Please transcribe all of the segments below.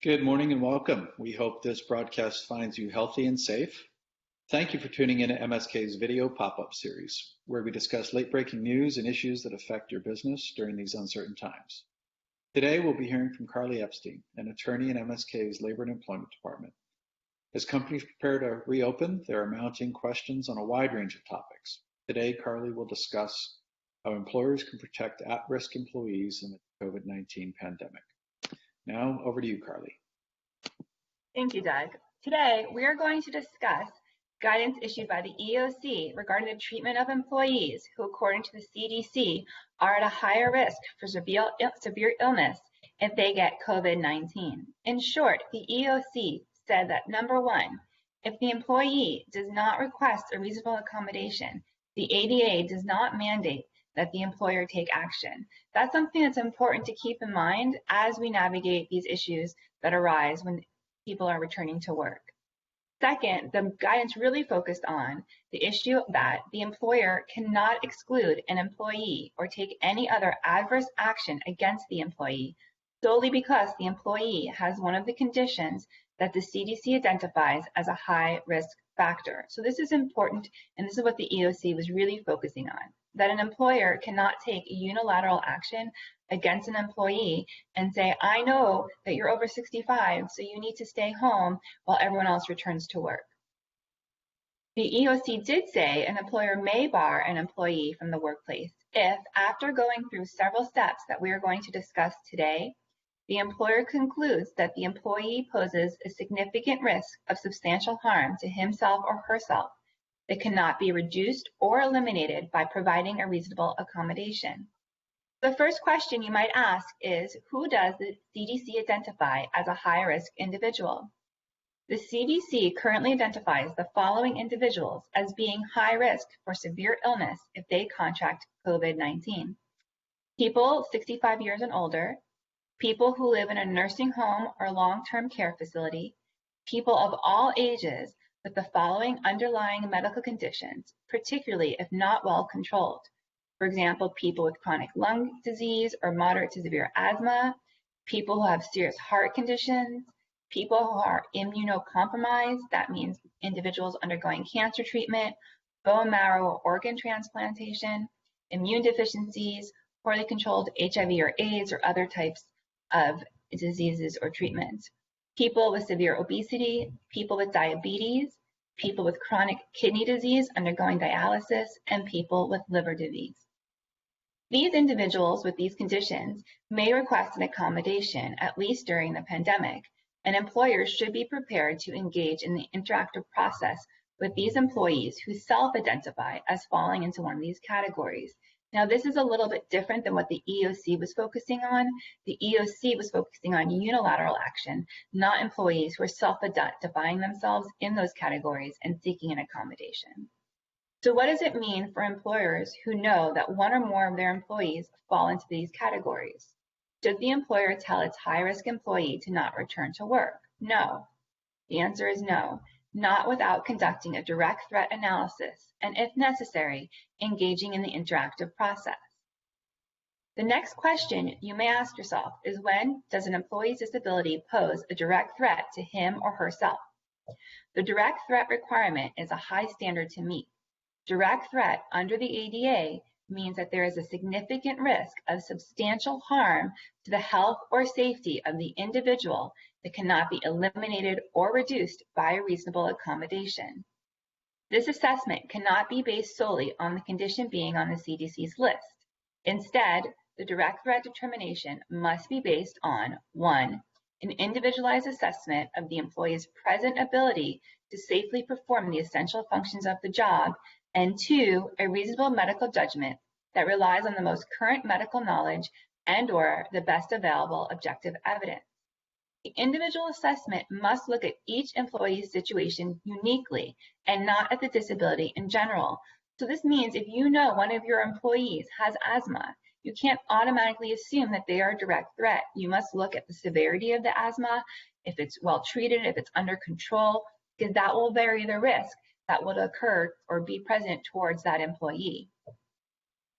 Good morning and welcome. We hope this broadcast finds you healthy and safe. Thank you for tuning in to MSK's video pop-up series, where we discuss late-breaking news and issues that affect your business during these uncertain times. Today, we'll be hearing from Carly Epstein, an attorney in MSK's Labor and Employment Department. As companies prepare to reopen, there are mounting questions on a wide range of topics. Today, Carly will discuss how employers can protect at-risk employees in the COVID-19 pandemic. Now, over to you, Carly. Thank you, Doug. Today, we are going to discuss guidance issued by the EEOC regarding the treatment of employees who, according to the CDC, are at a higher risk for severe illness if they get COVID-19. In short, the EEOC said that number one, if the employee does not request a reasonable accommodation, the ADA does not mandate that the employer take action. That's something that's important to keep in mind as we navigate these issues that arise when people are returning to work. Second, the guidance really focused on the issue that the employer cannot exclude an employee or take any other adverse action against the employee solely because the employee has one of the conditions that the CDC identifies as a high risk factor. So this is important, and this is what the EEOC was really focusing on, that an employer cannot take unilateral action against an employee and say, I know that you're over 65, so you need to stay home while everyone else returns to work. The EEOC did say an employer may bar an employee from the workplace if, after going through several steps that we are going to discuss today, the employer concludes that the employee poses a significant risk of substantial harm to himself or herself that cannot be reduced or eliminated by providing a reasonable accommodation. The first question you might ask is, who does the CDC identify as a high-risk individual? The CDC currently identifies the following individuals as being high risk for severe illness if they contract COVID-19. People 65 years and older, people who live in a nursing home or long-term care facility, people of all ages with the following underlying medical conditions, particularly if not well controlled. For example, people with chronic lung disease or moderate to severe asthma, people who have serious heart conditions, people who are immunocompromised, that means individuals undergoing cancer treatment, bone marrow or organ transplantation, immune deficiencies, poorly controlled HIV or AIDS or other types of diseases or treatments, people with severe obesity, people with diabetes, people with chronic kidney disease undergoing dialysis, and people with liver disease. These individuals with these conditions may request an accommodation, at least during the pandemic, and employers should be prepared to engage in the interactive process with these employees who self-identify as falling into one of these categories. Now, this is a little bit different than what the EEOC was focusing on. The EEOC was focusing on unilateral action, not employees who are self-identifying themselves in those categories and seeking an accommodation. So what does it mean for employers who know that one or more of their employees fall into these categories? Should the employer tell its high-risk employee to not return to work? No. The answer is no. Not without conducting a direct threat analysis, and if necessary, engaging in the interactive process. The next question you may ask yourself is, when does an employee's disability pose a direct threat to him or herself? The direct threat requirement is a high standard to meet. Direct threat under the ADA means that there is a significant risk of substantial harm to the health or safety of the individual that cannot be eliminated or reduced by a reasonable accommodation. This assessment cannot be based solely on the condition being on the CDC's list. Instead, the direct threat determination must be based on 1, an individualized assessment of the employee's present ability to safely perform the essential functions of the job, and 2, a reasonable medical judgment that relies on the most current medical knowledge and/or the best available objective evidence. The individual assessment must look at each employee's situation uniquely and not at the disability in general. So this means if you know one of your employees has asthma, you can't automatically assume that they are a direct threat. You must look at the severity of the asthma, if it's well treated, if it's under control, because that will vary the risk that would occur or be present towards that employee.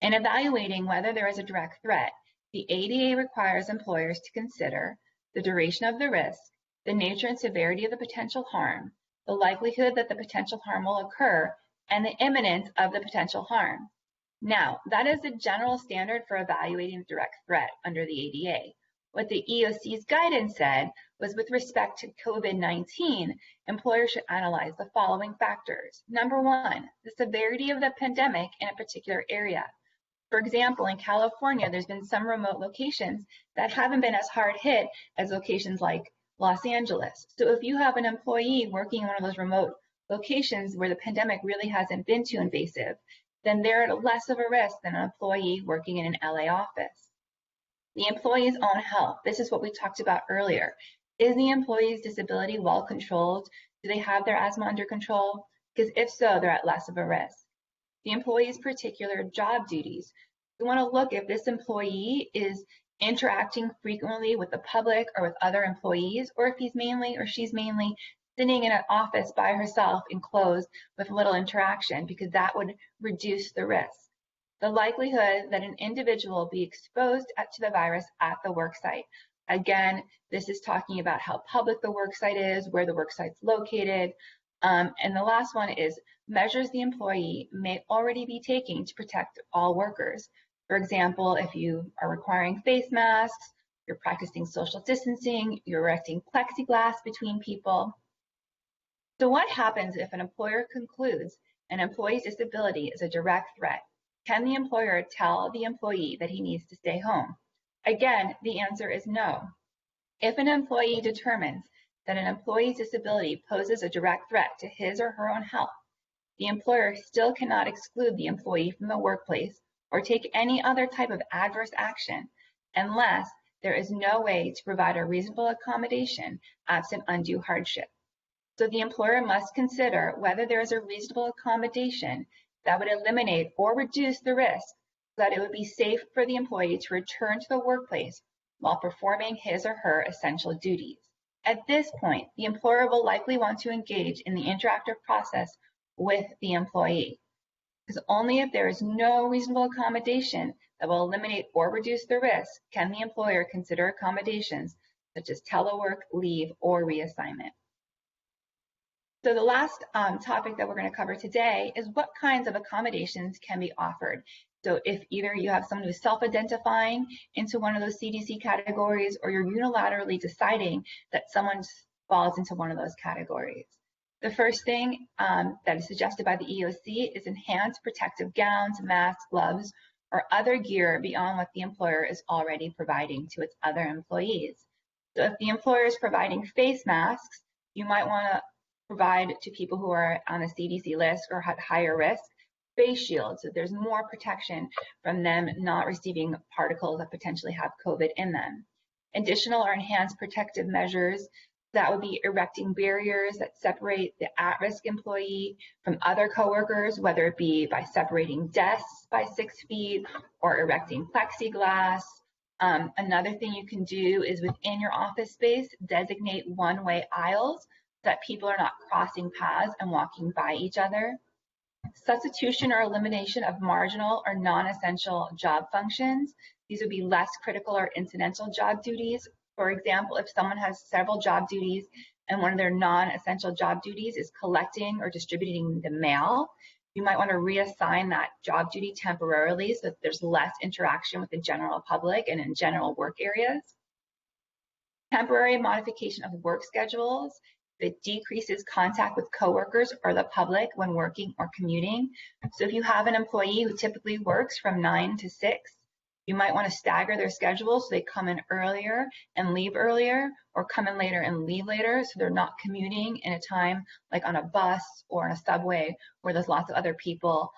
In evaluating whether there is a direct threat, the ADA requires employers to consider the duration of the risk, the nature and severity of the potential harm, the likelihood that the potential harm will occur, and the imminence of the potential harm. Now, that is the general standard for evaluating the direct threat under the ADA. What the EEOC's guidance said was with respect to COVID-19, employers should analyze the following factors. Number one, the severity of the pandemic in a particular area. For example, in California, there's been some remote locations that haven't been as hard hit as locations like Los Angeles. So if you have an employee working in one of those remote locations where the pandemic really hasn't been too invasive, then they're at less of a risk than an employee working in an LA office. The employee's own health. This is what we talked about earlier. Is the employee's disability well controlled? Do they have their asthma under control? Because if so, they're at less of a risk. The employee's particular job duties. We want to look if this employee is interacting frequently with the public or with other employees, or if he's mainly or she's mainly sitting in an office by herself enclosed with little interaction, because that would reduce the risk. The likelihood that an individual will be exposed to the virus at the worksite. Again, this is talking about how public the worksite is, where the worksite's located. And the last one is measures the employee may already be taking to protect all workers. For example, if you are requiring face masks, you're practicing social distancing, you're erecting plexiglass between people. So what happens if an employer concludes an employee's disability is a direct threat? Can the employer tell the employee that he needs to stay home? Again, the answer is no. If an employee determines that an employee's disability poses a direct threat to his or her own health, the employer still cannot exclude the employee from the workplace or take any other type of adverse action unless there is no way to provide a reasonable accommodation absent undue hardship. So the employer must consider whether there is a reasonable accommodation that would eliminate or reduce the risk so that it would be safe for the employee to return to the workplace while performing his or her essential duties. At this point, the employer will likely want to engage in the interactive process with the employee, because only if there is no reasonable accommodation that will eliminate or reduce the risk can the employer consider accommodations such as telework, leave, or reassignment. So the last topic that we're going to cover today is what kinds of accommodations can be offered. So if either you have someone who's self-identifying into one of those CDC categories, or you're unilaterally deciding that someone falls into one of those categories. The first thing that is suggested by the EEOC is enhanced protective gowns, masks, gloves, or other gear beyond what the employer is already providing to its other employees. So if the employer is providing face masks, you might want to provide to people who are on a CDC list or at higher risk face shields, so there's more protection from them not receiving particles that potentially have COVID in them. Additional or enhanced protective measures, that would be erecting barriers that separate the at-risk employee from other coworkers, whether it be by separating desks by 6 feet or erecting plexiglass. Another thing you can do is within your office space, designate one-way aisles so that people are not crossing paths and walking by each other. Substitution or elimination of marginal or non-essential job functions. These would be less critical or incidental job duties. For example, if someone has several job duties and one of their non-essential job duties is collecting or distributing the mail, you might want to reassign that job duty temporarily so that there's less interaction with the general public and in general work areas. Temporary modification of work schedules. It decreases contact with coworkers or the public when working or commuting. So if you have an employee who typically works from 9 to 6, you might want to stagger their schedule so they come in earlier and leave earlier, or come in later and leave later, so they're not commuting in a time like on a bus or on a subway where there's lots of other people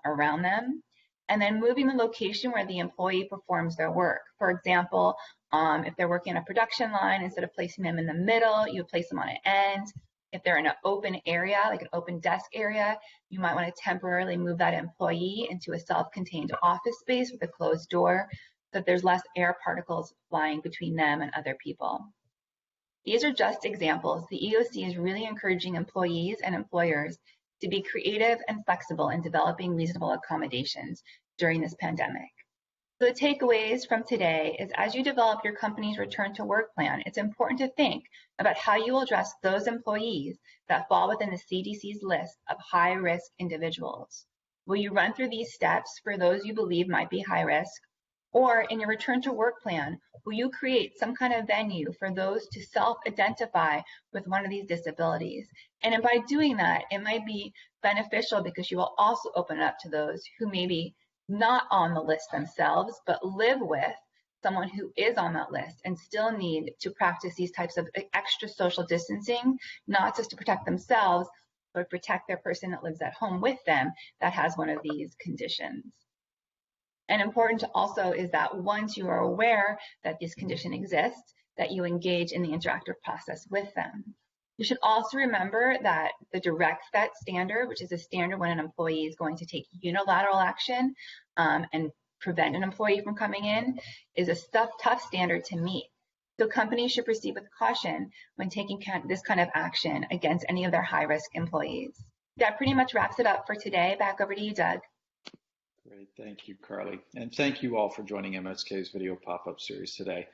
around them. And then moving the location where the employee performs their work. For example, if they're working on a production line, instead of placing them in the middle, you would place them on an end. If they're in an open area, like an open desk area, you might want to temporarily move that employee into a self-contained office space with a closed door so that there's less air particles flying between them and other people. These are just examples. The EEOC is really encouraging employees and employers to be creative and flexible in developing reasonable accommodations during this pandemic. So the takeaways from today is as you develop your company's return to work plan, it's important to think about how you will address those employees that fall within the CDC's list of high-risk individuals. Will you run through these steps for those you believe might be high risk? Or in your return to work plan, will you create some kind of venue for those to self-identify with one of these disabilities? And by doing that, it might be beneficial because you will also open it up to those who maybe not on the list themselves, but live with someone who is on that list and still need to practice these types of extra social distancing, not just to protect themselves, but protect their person that lives at home with them that has one of these conditions. And important also is that once you are aware that this condition exists, that you engage in the interactive process with them. You should also remember that the direct threat standard, which is a standard when an employee is going to take unilateral action and prevent an employee from coming in, is a tough standard to meet. So companies should proceed with caution when taking this kind of action against any of their high-risk employees. That pretty much wraps it up for today. Back over to you, Doug. Great, thank you, Carly. And thank you all for joining MSK's video pop-up series today.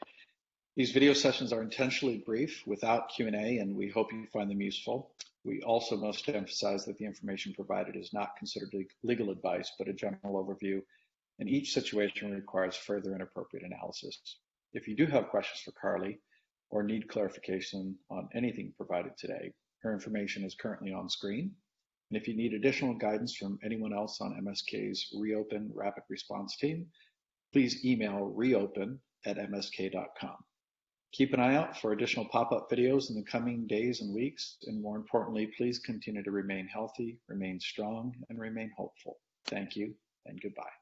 These video sessions are intentionally brief without Q&A, and we hope you find them useful. We also must emphasize that the information provided is not considered legal advice, but a general overview, and each situation requires further and appropriate analysis. If you do have questions for Carly or need clarification on anything provided today, her information is currently on screen. And if you need additional guidance from anyone else on MSK's Reopen Rapid Response Team, please email reopen@msk.com. Keep an eye out for additional pop-up videos in the coming days and weeks, and more importantly, please continue to remain healthy, remain strong, and remain hopeful. Thank you, and goodbye.